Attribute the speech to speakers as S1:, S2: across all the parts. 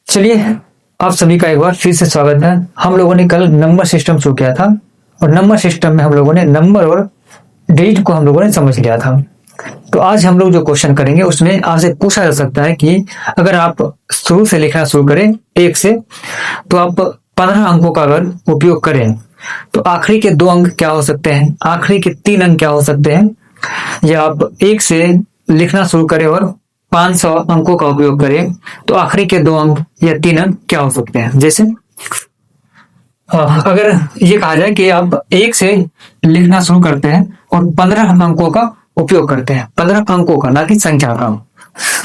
S1: चलिए, आप सभी का एक बार फिर से स्वागत है। हम लोगों ने कल नंबर सिस्टम शुरू किया था और नंबर सिस्टम में हम लोगों ने नंबर और डिजिट को हम लोगों ने समझ लिया था। तो आज हम लोग जो क्वेश्चन करेंगे उसमें आपसे पूछा जा सकता है कि अगर आप शुरू से लिखना शुरू करें एक से, तो आप 15 अंकों का अगर उपयोग करें तो आखिरी के 2 अंक क्या हो सकते हैं, आखिरी के 3 अंक क्या हो सकते हैं, या आप एक से लिखना शुरू करें और 500 अंकों का उपयोग करें तो आखिरी के 2 अंक या 3 अंक क्या हो सकते हैं। जैसे अगर ये कहा जाए कि आप एक से लिखना शुरू करते हैं और 15 अंकों का उपयोग करते हैं, 15 अंकों का, ना कि संख्या का,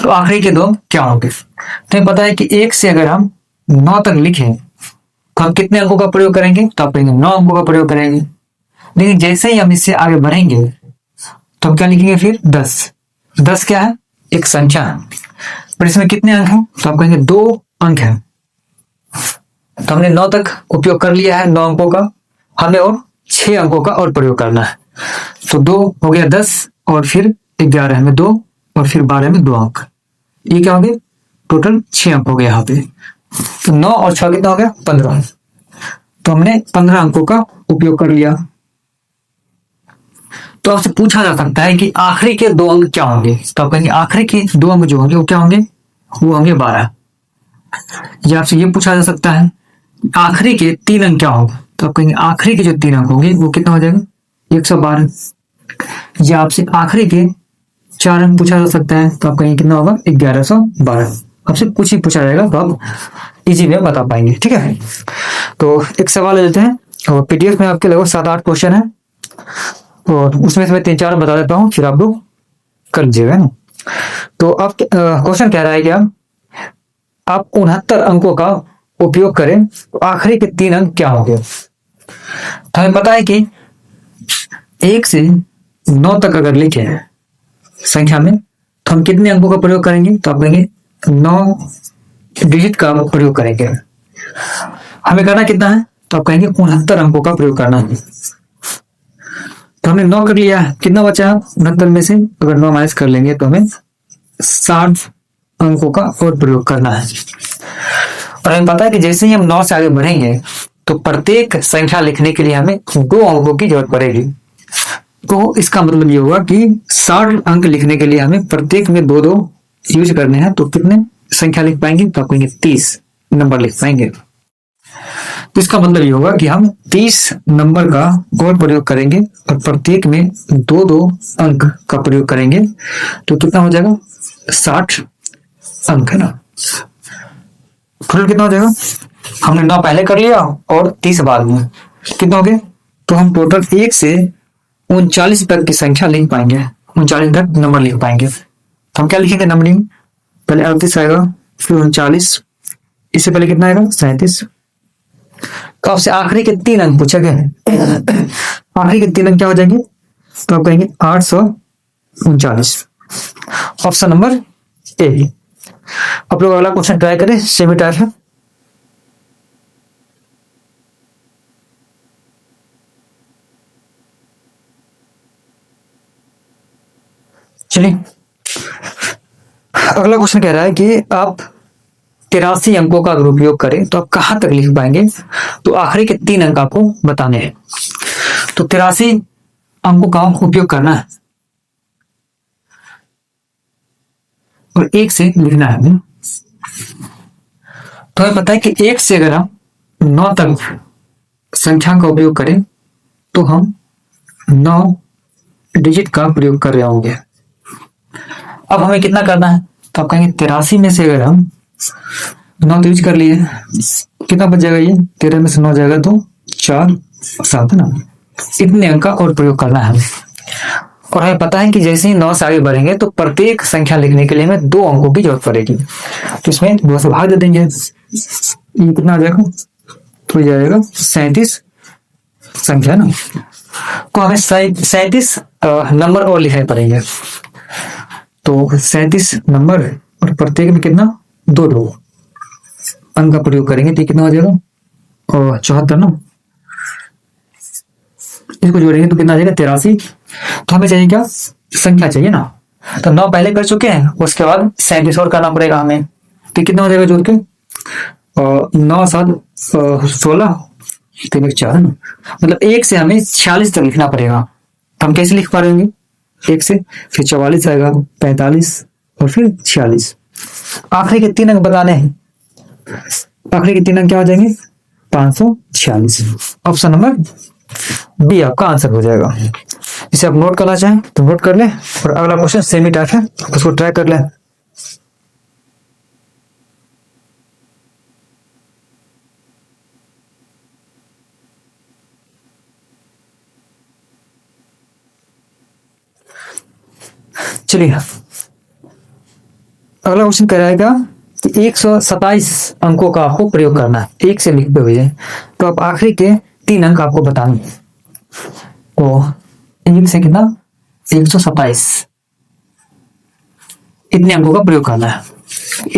S1: तो आखिरी के 2 क्या होंगे। तो पता है कि एक से अगर हम 9 तक लिखें तो हम कितने अंकों का प्रयोग करेंगे, तो आप कहेंगे 9 अंकों का प्रयोग करेंगे। लेकिन जैसे ही हम इससे आगे बढ़ेंगे तो हम क्या लिखेंगे फिर 10। 10 क्या है, एक संख्या है, पर इसमें कितने अंक हैं, तो आप कहेंगे 2 अंक हैं। तो हमने 9 तक उपयोग कर लिया है 9 अंकों का, हमें और 6 अंकों का और प्रयोग करना है। तो 2 हो गया 10 और फिर 11 में 2 और फिर 12 में 2 अंक, ये क्या हो गया, टोटल 6 अंक हो गए यहाँ पे। तो 9 और 6 कितना हो गया, 15। तो हमने 15 अंकों का उपयोग कर लिया। तो आपसे पूछा जा सकता है कि आखिरी के 2 अंक क्या होंगे, तो आप कहेंगे आखिरी के 2 अंक जो होंगे वो क्या होंगे, वो होंगे 12। या आपसे ये पूछा जा सकता है आखिरी के 3 अंक क्या होंगे, तो आप कहेंगे आखिरी के जो 3 अंक होंगे वो कितना हो जाएगा, 112। या आपसे आखिरी के 4 अंक पूछा जा सकता है, तो आप कहेंगे कितना होगा, 1112। आपसे कुछ ही पूछा जाएगा तो आप इजी में बता पाएंगे। ठीक है, तो एक सवाल ले लेते हैं और पीडीएफ में आपके लगभग 7-8 क्वेश्चन है और उसमें से मैं 3-4 बता देता हूँ, फिर आप लोग कर लीजिएगा ना। तो आप क्वेश्चन कह रहा है कि आप 69 अंकों का उपयोग करें तो आखिरी के 3 अंक क्या होंगे। तो हमें पता है कि 1 से 9 तक अगर लिखे संख्या में तो हम कितने अंकों का प्रयोग करेंगे, तो आप कहेंगे 9 डिजिट का प्रयोग करेंगे। हमें करना कितना है, तो आप कहेंगे 69 अंकों का प्रयोग करना है। तो हमने 9 कर लिया, कितना बचा 69 में से, अगर 9 माइनस कर लेंगे तो हमें 60 अंकों का और प्रयोग करना है। और हमें पता है कि जैसे ही हम 9 से आगे बढ़ेंगे तो प्रत्येक संख्या लिखने के लिए हमें 2 अंकों की जरूरत पड़ेगी। तो इसका मतलब ये होगा कि 60 अंक लिखने के लिए हमें प्रत्येक में 2-2 यूज करने हैं। तो कितने संख्या लिख पाएंगे, तो आप कहेंगे 30 नंबर लिख पाएंगे। तो इसका मतलब ये होगा कि हम 30 नंबर का और प्रयोग करेंगे और प्रत्येक में 2-2 अंक का प्रयोग करेंगे। तो कितना हो जाएगा, 60 अंक है ना। टोटल कितना हो जाएगा, हमने 9 पहले कर लिया और 30 बाद में, कितना हो गया। तो हम टोटल 1 से 39 तक की संख्या लिख पाएंगे, 39 तक नंबर लिख पाएंगे। तो हम क्या लिखेंगे, नंबरिंग पहले 38 आएगा, फिर 39, इससे पहले कितना आएगा, 37। तो आपसे आखिरी के 3 अंक पूछा गया है, आखिरी के 3 अंक क्या हो जाएंगे, तो आप कहेंगे 839। Option number A. आप लोग अगला क्वेश्चन ट्राई करें, सेमी टाइप है। चलिए, अगला क्वेश्चन कह रहा है कि आप 83 अंकों का अगर उपयोग करें तो आप कहां तक लिख पाएंगे, तो आखिरी के 3 अंक आपको बताने हैं। तो 83 अंकों का उपयोग करना है और 1 से लिखना है हमें। तो हमें पता है कि 1 से अगर हम 9 तक संख्या का उपयोग करें तो हम 9 डिजिट का प्रयोग कर रहे होंगे। अब हमें कितना करना है, तो आप कहेंगे 83 में से अगर हम 9 तो यूज कर लिए, कितना बच जाएगा, ये 13 में से 9 जाएगा तो 4 7 ना, इतने अंक का और प्रयोग करना है। और हमें पता है कि जैसे ही 9 से आगे बढ़ेंगे तो प्रत्येक संख्या लिखने के लिए हमें 2 अंकों की जरूरत पड़ेगी। तो इसमें 2 से भाग दे देंगे, ये कितना आ जाएगा, तो जाएगा 37 संख्या ना। तो हमें 37 नंबर और लिखने पड़ेंगे। तो 37 नंबर और प्रत्येक में कितना, 2-2 अंक का प्रयोग करेंगे, तो कितना हो जाएगा, और 74 ना, इसको जोड़ेंगे तो कितना आ जाएगा, 83। तो हमें चाहिए क्या, संख्या चाहिए ना। तो 9 पहले कर चुके हैं, उसके बाद 37 और करना पड़ेगा हमें, तो कितना हो जाएगा जोड़ के और 9 7 16, 3 1 4 है ना, मतलब 1 से हमें 46 तक लिखना पड़ेगा। तो हम कैसे लिख पा रहे होंगे? 1 से फिर 44 आएगा, 45 और फिर 46। आखिरी के 3 अंक बताने हैं। आखिरी के 3 अंक क्या हो जाएंगे? 546। ऑप्शन नंबर बी आपका आंसर हो जाएगा। इसे आप नोट करना चाहें तो नोट कर लें, और अगला क्वेश्चन सेम ही टाइप है, उसको ट्राई कर लें। चलिए, अगला क्वेश्चन कह रहेगा कि 127 अंकों का आपको प्रयोग करना है, 1 से लिखते हुए। तो आप आखिरी के 3 अंक आपको बताने। तो 1 से कितना? 127, इतने अंकों का प्रयोग करना है।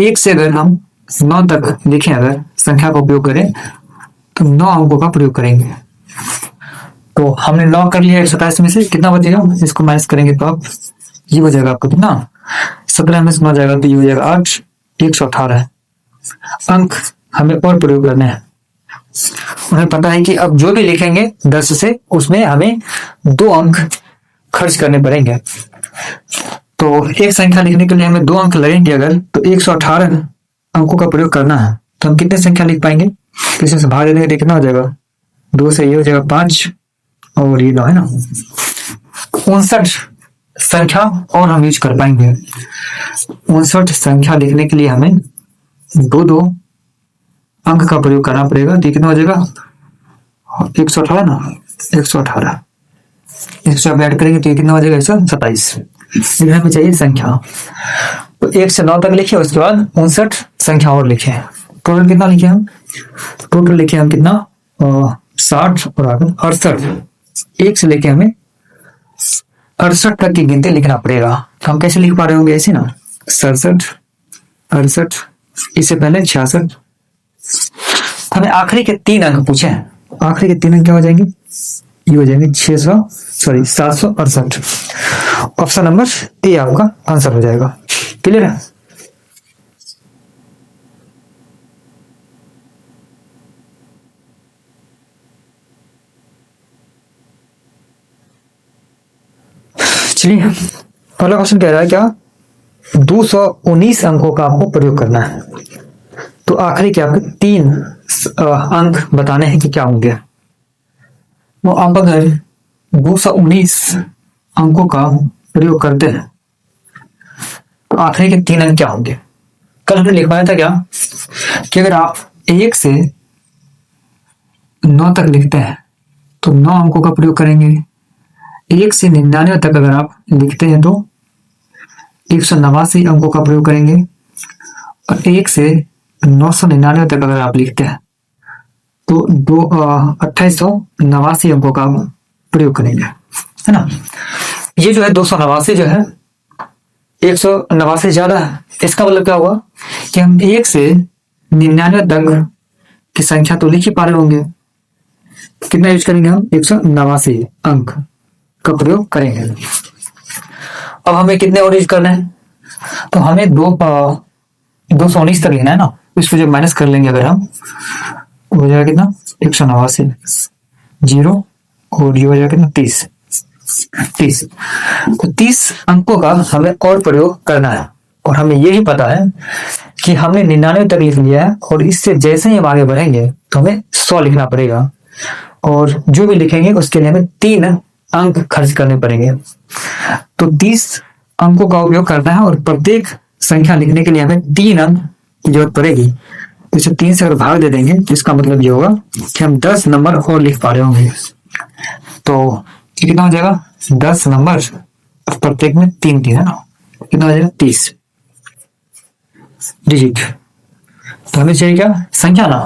S1: 1 से अगर हम 9 तक लिखें, अगर संख्या का उपयोग करें तो 9 अंकों का प्रयोग करेंगे। तो हमने 9 कर लिया, 127 में से कितना बचेगा? इसको माइनस करेंगे तो आप ये हो जाएगा आपको कितना? 17 में से 9 जाएगा तो ये हो जाएगा 8, 118 अंक हमें और प्रयोग करने हैं। उन्हें पता है कि अब जो भी लिखेंगे 10 से, उसमें हमें 2 अंक खर्च करने पड़ेंगे। तो एक संख्या लिखने के लिए हमें 2 अंक लगेंगे अगर, तो 118 अंकों का प्रयोग करना है। तो हम कितने संख्या लिख पाएंगे? तो इसमें से भाग देंगे तो कितना हो जाएगा? 2 से ये हो जाएगा 5 और ये 9 है ना, 59 संख्या और हम यूज कर पाएंगे। 59 संख्या लिखने के लिए हमें 2 अंक का प्रयोग करना पड़ेगा। तो कितना हो जाएगा? 118 ना, 118 इसको ऐड करेंगे तो ये कितना हो जाएगा? 127। लेकिन हमें चाहिए संख्या, तो 1 से 9 तक लिखे, उसके बाद 59 संख्या और लिखे। टोटल कितना लिखे हम? टोटल लिखे हम कितना? 60 और आगे 68। 1 से लेके हमें 68 तक की गिनती लिखना पड़ेगा। तो हम कैसे लिख पा रहे होंगे? ऐसे ना, 67, 68, इससे पहले 66। हमें आखिरी के 3 अंक पूछे हैं। आखिरी के 3 अंक क्या हो जाएंगे? ये हो जाएंगे 768। ऑप्शन नंबर ए आपका आंसर हो जाएगा। क्लियर है? चलिए, अगला क्वेश्चन कह रहा है क्या? 219 अंकों का आपको प्रयोग करना है। तो आखिरी के आपके 3 अंक बताने हैं कि क्या होंगे। वो आप अगर 219 अंकों का प्रयोग करते हैं तो आखिरी के 3 अंक क्या होंगे? कल हमने लिखवाया था क्या कि अगर आप 1 से 9 तक लिखते हैं तो 9 अंकों का प्रयोग करेंगे। 1 से 99 तक अगर आप लिखते हैं तो 189 अंकों का प्रयोग करेंगे। और 1 से 999 तक अगर आप लिखते हैं तो 2889 अंकों का प्रयोग करेंगे, है ना। ये जो है 289 जो है 189 ज्यादा है। इसका मतलब क्या हुआ कि हम 1 से 99 तक की संख्या तो लिख ही पा रहे होंगे। कितना यूज करेंगे हम? 189 अंक का प्रयोग करेंगे। अब हमें कितने और यूज करना है? तो हमें 219 तक लेना है ना, इसको जब माइनस कर लेंगे अगर हम, हो जाएगा कितना? 189 जीरो और ये हो जाएगा कितना? 30। तो 30 अंकों का हमें और प्रयोग करना है। और हमें यही पता है कि हमने 99 तक लिख लिया है, और इससे जैसे ही हम आगे बढ़ेंगे तो हमें 100 लिखना पड़ेगा। और जो भी लिखेंगे उसके लिए हमें 3 अंक खर्च करने पड़ेंगे। तो 30 अंकों का उपयोग करना है, और प्रत्येक संख्या लिखने के लिए हमें 3 अंक की जरूरत पड़ेगी। तो इसे 3 से अगर भाग दे देंगे तो इसका मतलब ये होगा कि हम 10 नंबर और लिख पा रहे होंगे। तो कितना हो जाएगा? 10 नंबर, प्रत्येक में 3 3 है ना, कितना हो जाएगा? 30 डिजिट। तो हमें चाहिए क्या? संख्या ना।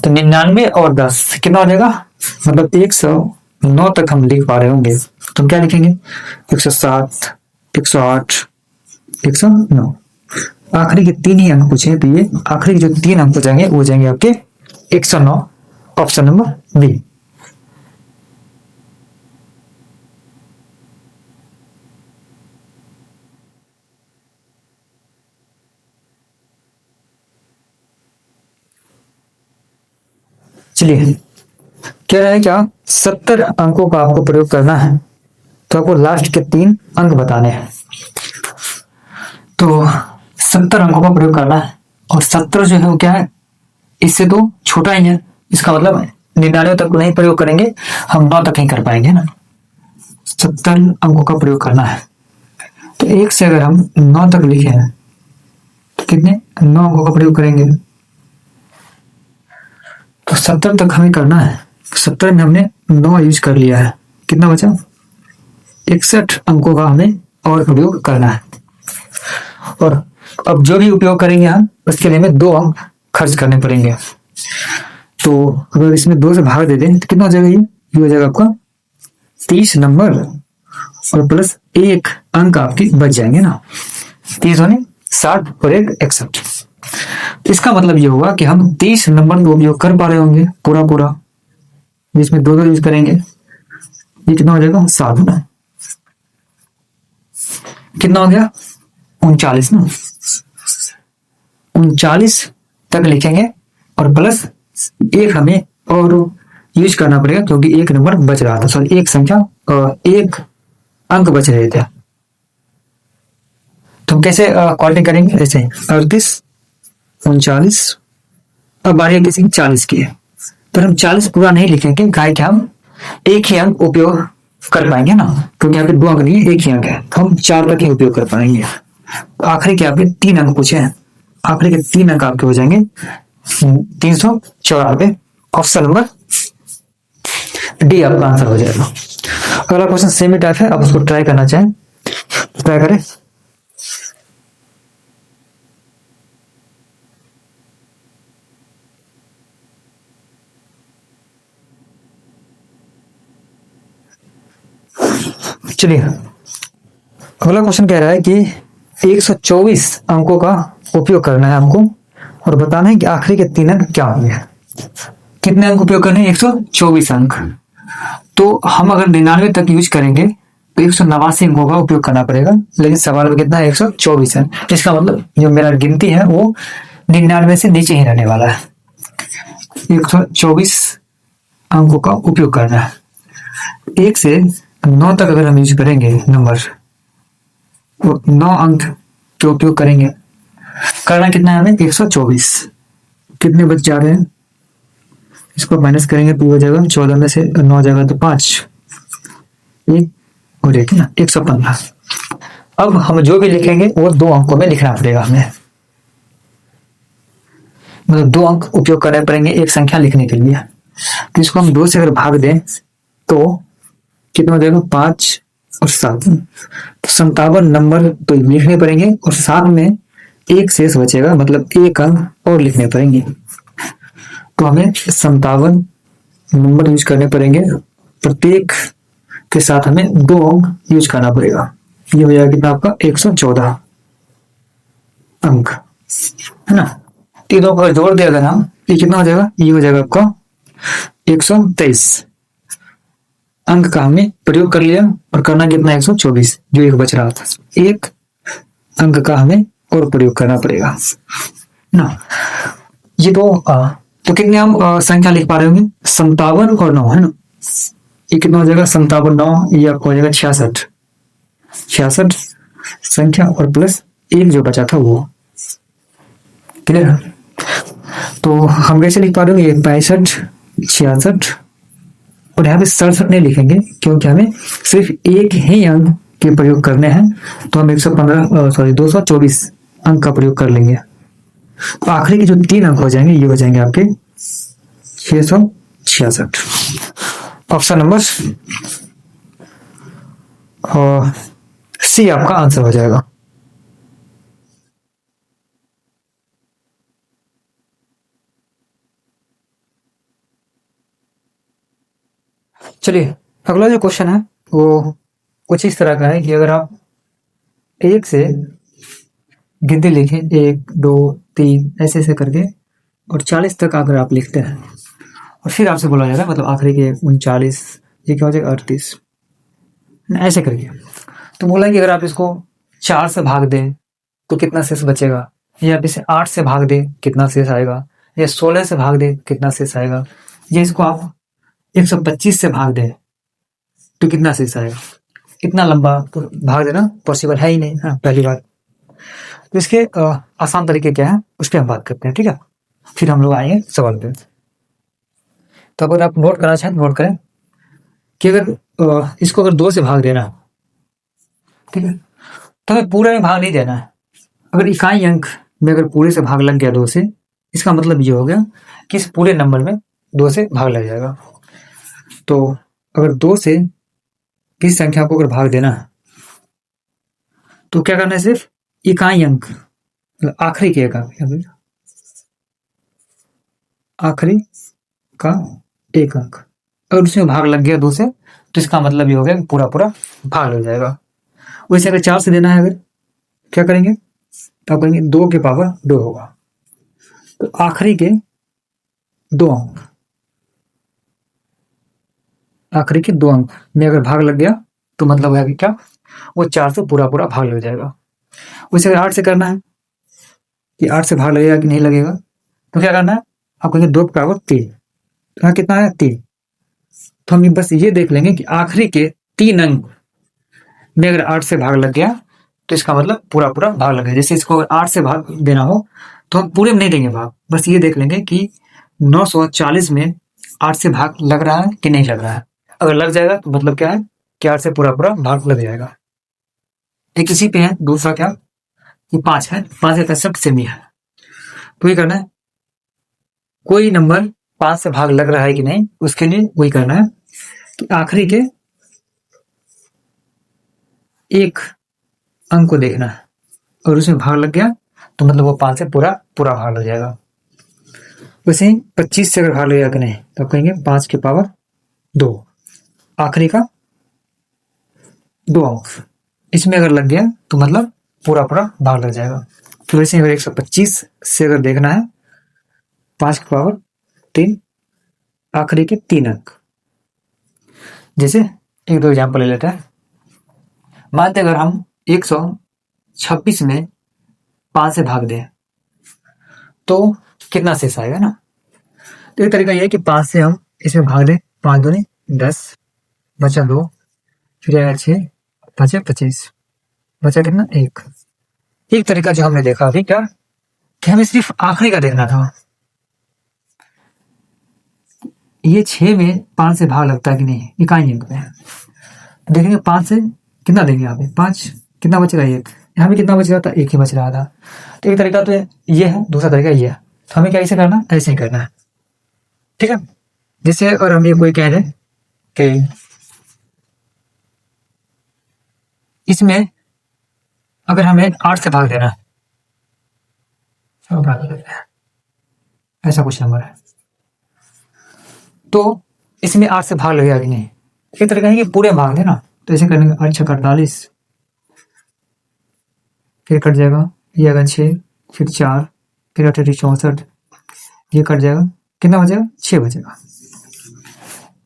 S1: तो 99 और 10 कितना हो जाएगा? मतलब 109 तक हम लिख पा रहे होंगे। तो हम क्या लिखेंगे? 107, 108, 109। आखिरी के 3 ही अंक पूछे, तो ये आखिरी के जो 3 अंक जाएंगे वो जाएंगे आपके 109। Option number B. चलिए, कह रहा है क्या 70 अंकों का आपको प्रयोग करना है, तो आपको लास्ट के 3 अंक बताने हैं। तो 70 अंकों का प्रयोग करना है और 70 जो है वो क्या है, इससे तो छोटा ही है, इसका मतलब 99 तक नहीं प्रयोग करेंगे, हम 9 तक ही कर पाएंगे ना। 70 अंकों का प्रयोग करना है, तो 1 से अगर हम 9 तक लिखे हैं तो कितने 9 अंकों का प्रयोग करेंगे। तो 70 तक हमें करना है, 70 में हमने 9 यूज कर लिया है, कितना बचा 61 अंकों का हमें और प्रयोग करना है। और अब जो भी उपयोग करेंगे हम उसके लिए हमें 2 अंक खर्च करने पड़ेंगे। तो अगर इसमें 2 से भाग दे दें तो कितना हो जाएगा, ये हो जाएगा आपका 30 नंबर और प्लस 1 अंक आपकी बच जाएंगे ना। 30 होने 60 और 1 61। इसका मतलब ये होगा कि हम 30 नंबर का उपयोग कर पा रहे होंगे पूरा पूरा, जिसमें 2 यूज करेंगे, ये कितना हो जाएगा 60 ना, कितना हो गया 39 ना, 39 तक लिखेंगे और प्लस 1 हमें और यूज करना पड़ेगा क्योंकि 1 नंबर बच रहा था, सॉरी 1 संख्या और 1 अंक बच रहे थे। तो हम कैसे कॉलिंग करेंगे, ऐसे 38 39, अब बारी किसी 40 की है, पर हम 40 पूरा नहीं लिखेंगे, काहे कि हम 1 ही अंक उपयोग कर पाएंगे ना, क्योंकि यहाँ पे 2 अंक नहीं है 1 ही अंक है, तो हम 4 तक ही उपयोग कर पाएंगे। तो आखिरी के आपके 3 अंक पूछे हैं, आखिरी के 3 अंक आपके हो जाएंगे 394। ऑप्शन नंबर डी आपका आंसर हो जाएगा। अगला क्वेश्चन सेम ही टाइप है, आप उसको ट्राई करना चाहें ट्राई करें। चलिए, अगला क्वेश्चन कह रहा है कि 124 अंकों का उपयोग करना है हमको और बताना है कि आखिरी के 3 अंक क्या होंगे। कितने अंक उपयोग करने हैं, 124 अंक। तो हम अगर 99 तक यूज करेंगे तो 189 अंकों का उपयोग करना पड़ेगा, लेकिन सवाल में कितना है 124 है, इसका मतलब जो मेरा गिनती है वो 99 से नीचे ही रहने वाला है। 124 अंकों का उपयोग करना है, 1 से 9 तक अगर हम यूज करेंगे नंबर, तो 9 अंक के उपयोग करेंगे। करना कितना है हमें 124, कितने बच जा रहे हैं, इसको माइनस करेंगे तो हो जाएगा 14 में से 9 जाएगा तो 5, 1 और 1 ना 115। अब हम जो भी लिखेंगे वो 2 अंकों में लिखना पड़ेगा हमें, मतलब 2 अंक उपयोग करने पड़ेंगे एक संख्या लिखने के लिए। तो इसको हम 2 से अगर भाग दें तो कितना हो जाएगा 5 और 7, तो 57 नंबर तो लिखने पड़ेंगे और साथ में 1 शेष बचेगा, मतलब 1 अंक और लिखने पड़ेंगे। तो हमें 57 नंबर यूज करने पड़ेंगे, प्रत्येक के साथ हमें 2 अंक यूज करना पड़ेगा। ये हो जाएगा कितना आपका 114 अंक, है ना। तीनों को जोड़ दिया अगर हम, ये कितना हो जाएगा, ये हो जाएगा आपका 123 अंक का हमने प्रयोग कर लिया और करना कितना 124, जो 1 बच रहा था, 1 अंक का हमें और प्रयोग करना पड़ेगा ना। ये तो कितने हम संख्या लिख पा रहे होंगे 57 और 9, है ना। ये कितना हो जाएगा 57 9, ये आपको हो जाएगा 66 संख्या और प्लस 1 जो बचा था वो, क्लियर। तो हम कैसे लिख पा रहे होंगे 65 66 और यहाँ पे 67 नहीं लिखेंगे क्योंकि हमें सिर्फ 1 ही अंक के प्रयोग करने हैं, तो हम 224 अंक का प्रयोग कर लेंगे। तो आखिरी के जो 3 अंक हो जाएंगे ये हो जाएंगे आपके 666। ऑप्शन नंबर सी आपका आंसर हो जाएगा। चलिए, अगला जो क्वेश्चन है वो कुछ इस तरह का है कि अगर आप 1 से गिनती लिखें 1 2 3 ऐसे ऐसे करके और 40 तक अगर आप लिखते हैं और फिर आपसे बोला जाएगा, मतलब आखिरी के 39, ये क्या हो जाएगा 38 ऐसे करके, तो बोला कि अगर आप इसको 4 से भाग दें तो कितना शेष बचेगा, या आप इसे 8 से भाग दें कितना शेष आएगा, या 16 से भाग दें कितना शेष आएगा, ये इसको आप 125 से भाग दें तो कितना शेष आएगा? इतना लंबा तो भाग देना पॉसिबल है ही नहीं। हाँ, पहली बात तो इसके आसान तरीके क्या है उस पर हम बात करते हैं, ठीक है। फिर हम लोग आएंगे सवाल पे। तो अगर आप नोट करना चाहें तो नोट करें कि अगर इसको अगर 2 से भाग देना, ठीक है, तो हमें पूरे में भाग नहीं देना है। अगर इकाई अंक में अगर पूरे से भाग लग गया 2 से, इसका मतलब ये हो गया कि इस पूरे नंबर में 2 से भाग लग जाएगा। तो अगर 2 से किसी संख्या को अगर भाग देना है तो क्या करना है? सिर्फ इकाई अंक, आखिरी के एक अंक, आखिरी का एक अंक अगर उसमें भाग लग गया 2 से, तो इसका मतलब ये हो गया कि पूरा पूरा भाग लग जाएगा। वैसे अगर 4 से देना है, अगर क्या करेंगे तो आप करेंगे 2 के पावर 2 होगा। तो आखिरी के 2 अंक, आखिरी के 2 अंक में अगर भाग लग गया तो मतलब है कि क्या, वो 4 से पूरा पूरा भाग लग जाएगा। वैसे अगर 8 से करना है कि 8 से भाग लगेगा कि नहीं लगेगा, तो क्या करना है, आप कहेंगे 2 के पावर 3। यहाँ कितना है? 3। तो हम बस ये देख लेंगे कि आखिरी के 3 अंक में अगर 8 से भाग लग गया तो इसका मतलब पूरा पूरा भाग लग गया। जैसे इसको अगर 8 से भाग देना हो तो हम पूरे में नहीं देंगे भाग, बस ये देख लेंगे कि 940 में 8 से भाग लग रहा है कि नहीं लग रहा है। अगर लग जाएगा तो मतलब क्या है कि 8 से पूरा पूरा भाग लग जाएगा। एक इसी पे है दूसरा क्या कि 5 है, 5 का कंसेप्ट सेम ही है। तो ये करना है, कोई नंबर 5 से भाग लग रहा है कि नहीं उसके लिए वही करना है कि आखिरी के एक अंक को देखना है और उसमें भाग लग गया तो मतलब वो 5 से पूरा पूरा भाग लग जाएगा। वैसे ही 25 से अगर भाग लगेगा कि नहीं तो आप कहेंगे 5 के पावर 2, आखिरी का 2 अंक इसमें अगर लग गया तो मतलब पूरा पूरा भाग लग जाएगा। तो वैसे अगर 125 से अगर देखना है 5 के पावर 3, आखिरी के 3 अंक, जैसे एक दो एग्जाम्पल ले लेते हैं। मानते अगर हम 126 में 5 से भाग दें तो कितना शेष आएगा ना। तो एक तरीका यह है कि 5 से हम इसमें भाग दें, 5 दूनी 10, बचा 2, फिर आएगा 6, बचे 25, बचा कितना 1। एक तरीका जो हमने देखा अभी क्या कि हमें सिर्फ आखिरी का देखना था, ये 6 में 5 से भाग लगता है कि नहीं इकाई अंक में। देखेंगे 5 से कितना देंगे यहाँ पे 5, कितना बचेगा 1, यहाँ पे कितना बच रहा था 1 ही बच रहा था। तो एक तरीका तो ये है, दूसरा तरीका ये है। तो हमें क्या ऐसे करना है, ऐसे ही करना है, ठीक है। जैसे और हम ये कोई कह रहे कि इसमें अगर हमें 8 से भाग देना है, ऐसा कुछ नंबर है, तो इसमें 8 से भाग लगेगा कि नहीं। एक तरीका है कि पूरे भाग देना, तो ऐसे करेंगे 8 छक्का 48, फिर कट जाएगा ये आएगा 6, फिर 4, फिर 8 64, ये कट जाएगा कितना बचेगा 6 बचेगा।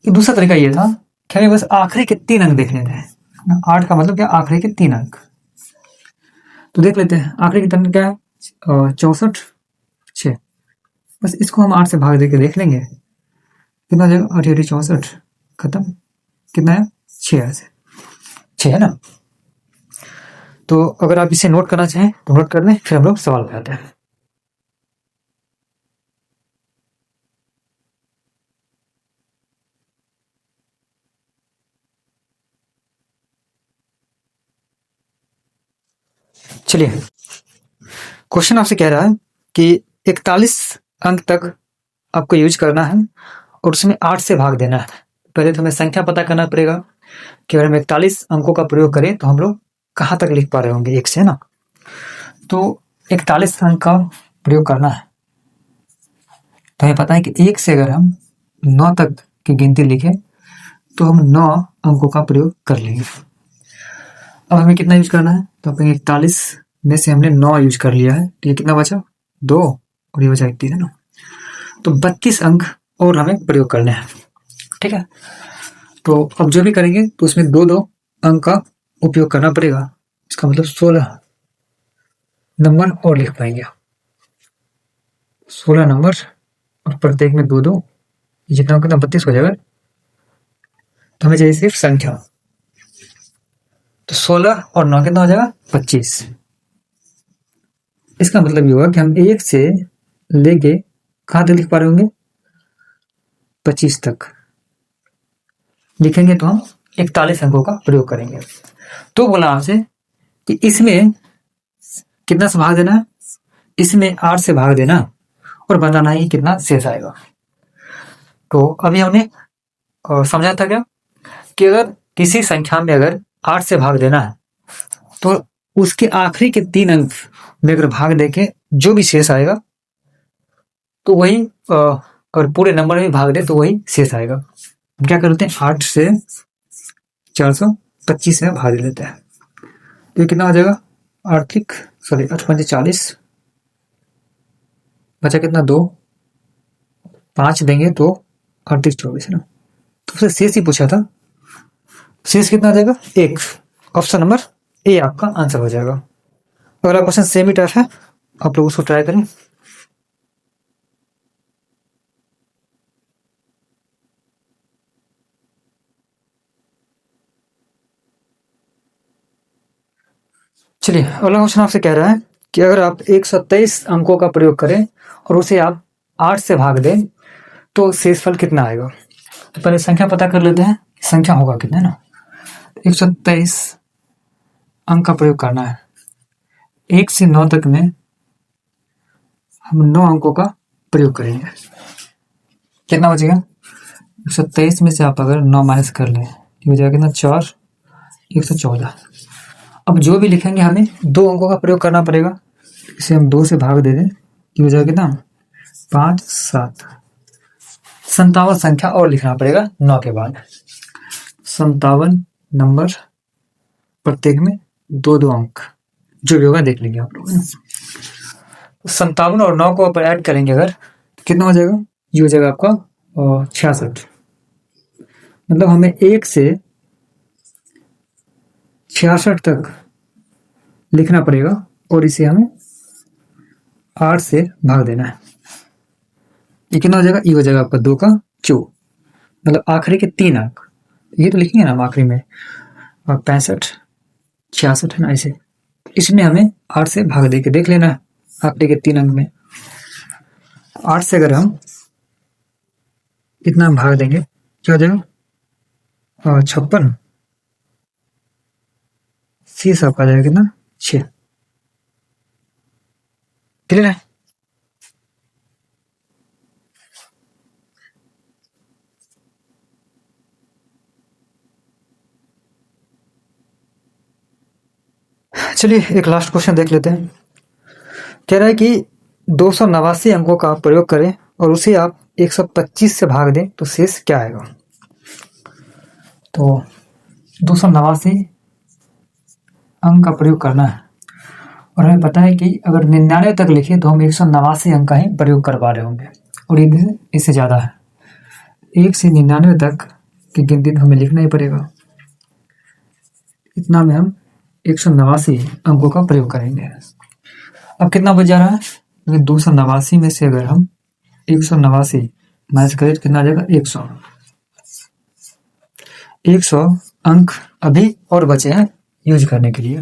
S1: ये दूसरा तरीका ये था कि हमें बस आखिरी के 3 अंक देखने थे। 8 का मतलब क्या, आखिरी के 3 अंक। तो देख लेते हैं आखिरी के 3 अंक क्या है, 64 6। बस इसको हम 8 से भाग देके देख लेंगे कितना हो जाएगा, 8 64 खत्म, कितना है 6 है, 6 है ना। तो अगर आप इसे नोट करना चाहें तो नोट कर लें, फिर हम लोग सवाल पे आते हैं। चलिए, क्वेश्चन आपसे कह रहा है कि 41 अंक तक आपको यूज करना है और उसमें 8 से भाग देना है। पहले तो हमें संख्या पता करना पड़ेगा कि अगर हम 41 अंकों का प्रयोग करें तो हम लोग कहाँ तक लिख पा रहे होंगे 1 से ना। तो 41 अंक का प्रयोग करना है तो हमें पता है कि 1 से अगर हम 9 तक की गिनती लिखें तो हम 9 अंकों का प्रयोग कर लेंगे। अब हमें कितना यूज करना है, तो अपने 41 में से हमने 9 यूज कर लिया है, तो ये कितना बचा 2 और ये बचा 31 है ना। तो 32 अंक और हमें प्रयोग करने हैं, ठीक है। तो अब जो भी करेंगे तो उसमें 2-2 अंक का उपयोग करना पड़ेगा। इसका मतलब 16 नंबर और लिख पाएंगे, 16 नंबर और प्रत्येक में 2-2 जितना कितना 32 हो जाएगा। तो हमें चाहिए सिर्फ संख्या। तो 16 और 9 कितना हो जाएगा 25। इसका मतलब ये होगा कि हम 1 से लेके कहाँ तक लिख पा रहे होंगे 25 तक लिखेंगे तो हम 41 अंकों का प्रयोग करेंगे। तो बोला आपसे कि इसमें कितना से भाग देना है, इसमें 8 से भाग देना और बताना है कितना शेष आएगा। तो अभी हमने समझा था क्या कि अगर किसी संख्या में अगर 8 से भाग देना है तो उसके आखिरी के 3 अंक में अगर भाग देके जो भी शेष आएगा तो वही, अगर पूरे नंबर में भाग दे तो वही शेष आएगा। हम क्या करते हैं 8 से 425 में भाग देते हैं तो कितना हो जाएगा 8 पंजे 40, बचा कितना 2, 5 देंगे तो 8 24 है ना। तो उससे शेष ही पूछा था, शेष कितना आ जाएगा 1। ऑप्शन नंबर ए आपका आंसर हो जाएगा। अगला क्वेश्चन सेम ही टाइप है, आप लोग उसको ट्राई करें। चलिए अगला क्वेश्चन आपसे कह रहा है कि अगर आप 123 अंकों का प्रयोग करें और उसे आप 8 से भाग दें तो शेषफल कितना आएगा। तो पहले संख्या पता कर लेते हैं, संख्या होगा कितना ना। 123 अंक का प्रयोग करना है, 1 से 9 तक में हम 9 अंकों का प्रयोग करेंगे। कितना बचेगा 123 में से आप अगर 9 माइनस कर लें हो जाएगा कितना 4, 114। अब जो भी लिखेंगे हमें 2 अंकों का प्रयोग करना पड़ेगा। इसे हम 2 से भाग दे दें हो जाएगा कितना 5, 7। 57 संख्या और लिखना पड़ेगा 9 के बाद। 57 नंबर, प्रत्येक में 2-2 अंक, जो भी होगा देख लेंगे आप लोग। 57 और 9 को आप ऐड करेंगे अगर तो कितना हो जाएगा, ये हो जाएगा आपका 66। मतलब हमें 1 से 66 तक लिखना पड़ेगा और इसे हमें 8 से भाग देना है। ये कितना हो जाएगा, ये हो जाएगा आपका 2 का 4, मतलब आखिरी के 3 अंक। ये तो लिखेंगे ना हम आखिरी में 65, 66 है ना, ऐसे। इसमें हमें 8 से भाग दे के देख लेना है आखिरी के 3 अंक में। 8 से अगर हम इतना भाग देंगे क्या हो जाएगा 56, शेष आपका जाएगा कितना 6। क्लियर है। चलिए एक लास्ट क्वेश्चन देख लेते हैं। कह रहा है कि 289 अंकों का प्रयोग करें और उसे आप 125 से भाग दें तो शेष क्या आएगा। तो 289 अंक का प्रयोग करना है और हमें पता है कि अगर 99 तक लिखे तो हम 189 अंक का ही प्रयोग करवा रहे होंगे और ये इससे ज़्यादा है। 1 से 99 तक की गिनती हमें लिखना ही पड़ेगा। इतना में हम 189 अंकों का प्रयोग करेंगे। अब कितना बच जा रहा है, 289 में से अगर हम 189 माइनस करें तो कितना आ जाएगा 100। 100 अंक अभी और बचे हैं यूज करने के लिए।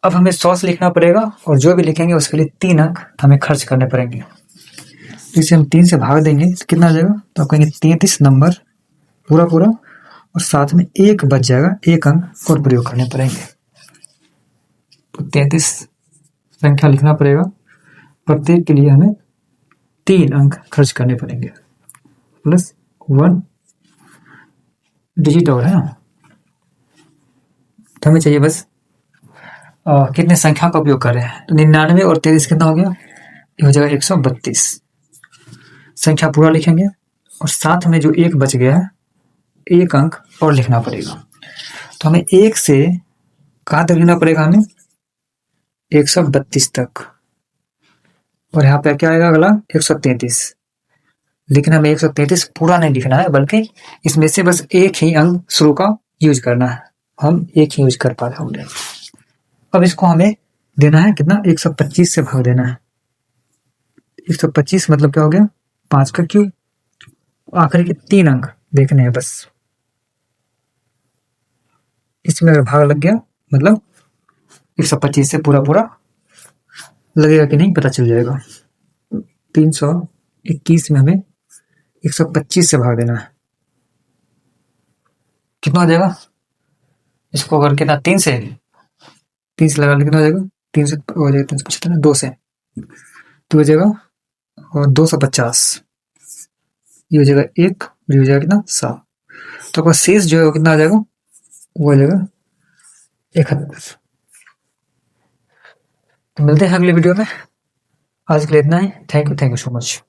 S1: अब हमें 100 से लिखना पड़ेगा और जो भी लिखेंगे उसके लिए 3 अंक हमें खर्च करने पड़ेंगे। तो इसे हम 3 से भाग देंगे तो कितना आ जाएगा, तो आप कहेंगे 33 नंबर पूरा और साथ में 1 बच जाएगा, 1 अंक और प्रयोग करने पड़ेंगे। तो 33 संख्या लिखना पड़ेगा, प्रत्येक के लिए हमें 3 अंक खर्च करने पड़ेंगे प्लस 1 डिजिट और है ना। तो हमें चाहिए बस कितने संख्या का उपयोग कर रहे हैं। तो 99 और 33 कितना हो गया, ये हो जाएगा 132। संख्या पूरा लिखेंगे और साथ में जो 1 बच गया है 1 अंक और लिखना पड़ेगा। तो हमें 1 से कहाँ तक लिखना पड़ेगा, हमें 132 तक। और यहाँ पे क्या आएगा अगला 133। लेकिन हमें 133 पूरा नहीं लिखना है, बल्कि इसमें से बस 1 ही अंक शुरू का यूज करना है। हम 1 ही यूज कर पा रहे होंगे। अब इसको हमें देना है कितना, 125 से भाग देना है। 125 मतलब क्या हो गया 5 का क्यूब, आखिरी के 3 अंक देखने हैं बस। इसमें अगर भाग लग गया मतलब 125 से पूरा पूरा लगेगा कि नहीं पता चल जाएगा। 321 में हमें 125 से भाग देना है, कितना हो जाएगा? इसको अगर कितना 3 से लगा कितना हो जाएगा? 3 से हो जाएगा 375 2 से तो हो जाएगा और 250 ये हो जाएगा 1 ये हो जाएगा कितना 7। तो आपका शेष जो है वो कितना आ जाएगा? वो हो जाएगा 71। तो मिलते हैं अगले वीडियो में। आज के लिए इतना ही। Thank you so much.